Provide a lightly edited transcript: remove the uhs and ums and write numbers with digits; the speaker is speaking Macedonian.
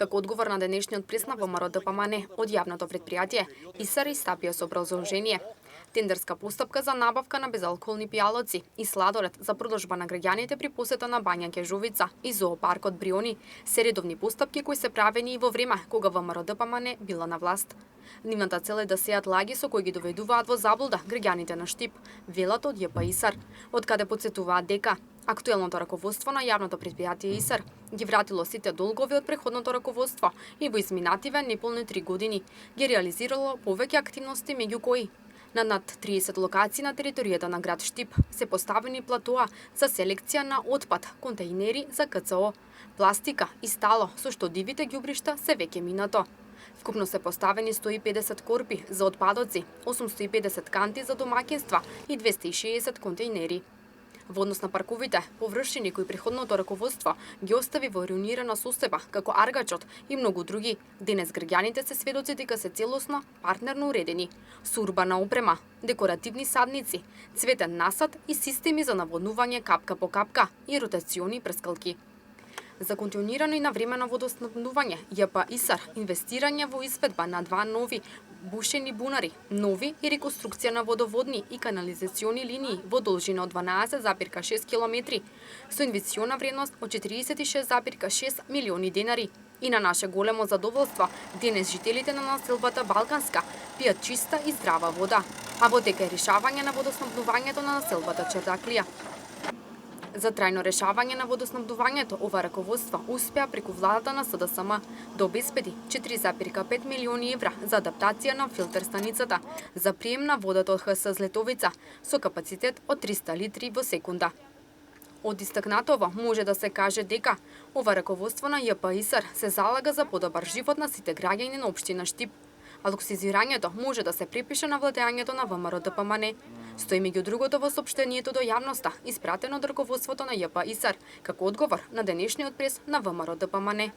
Како одговор на денешниот прес на ВМРО-ДПМН од јавното предпријатие, ИСАР истапија со образложение. Тендерска постапка за набавка на безалкохолни пијалоци и сладолед за продолжба на граѓаните при посета на Бања Ќежовица и зоопаркот Бриони се редовни постапки кои се правени и во време кога ВМРО-ДПМН била на власт. Нивната цел е да сеат лаги со кои ги доведуваат во заблуда граѓаните на Штип, велат од ЈП ИСАР, од каде потсетуваат дека актуелното раководство на јавното предпријатие ИСАР ги вратило сите долгови од претходното раководство и во изминативе неполни 3 години ги реализирало повеќе активности меѓу кои на над 30 локации на територијата на град Штип се поставени платоа за селекција на отпад, контејнери за КЦО, пластика и стало со што дивите ѓубришта се веќе минато. Вкупно се поставени 150 корпи за отпадоци, 850 канти за домаќинства и 260 контејнери. Во однос на парковите, површини кои претходното раководство ги остави во руинирана состојба, како Аргачот и многу други, денес граѓаните се сведоци дека се целосно партнерно уредени, со урбана опрема, декоративни садници, цветен насад и системи за наводнување капка по капка и ротациони прскалки. За континуирано и навремено водоснабдување, ЈП ИСАР инвестирање во изведба на 2 нови бушени бунари, нови и реконструкција на водоводни и канализациони линии во должина од 12,6 км, со инвестициона вредност од 46,6 милиони денари. И на наше големо задоволство, денес жителите на населбата Балканска пијат чиста и здрава вода, а во тека е решавање на водоснабдувањето на населбата Чердаклија. За трајно решавање на водоснабдувањето, ова раководство успеа преку владата на СДСМ да обезбеди 4,5 милиони евра за адаптација на филтер станицата за прием на водата од ХС Злетовица со капацитет од 300 литри во секунда. Од истакнатово може да се каже дека ова раководство на ЈП ИСАР се залага за подобар живот на сите граѓани на општина Штип, а луксизирањето може да се припише на владењето на ВМРО-ДПМН. Стои меѓу другото во соопштението до јавноста, испратено од раководството на ЈП ИСАР, како одговор на денешниот прес на ВМРО-ДПМН.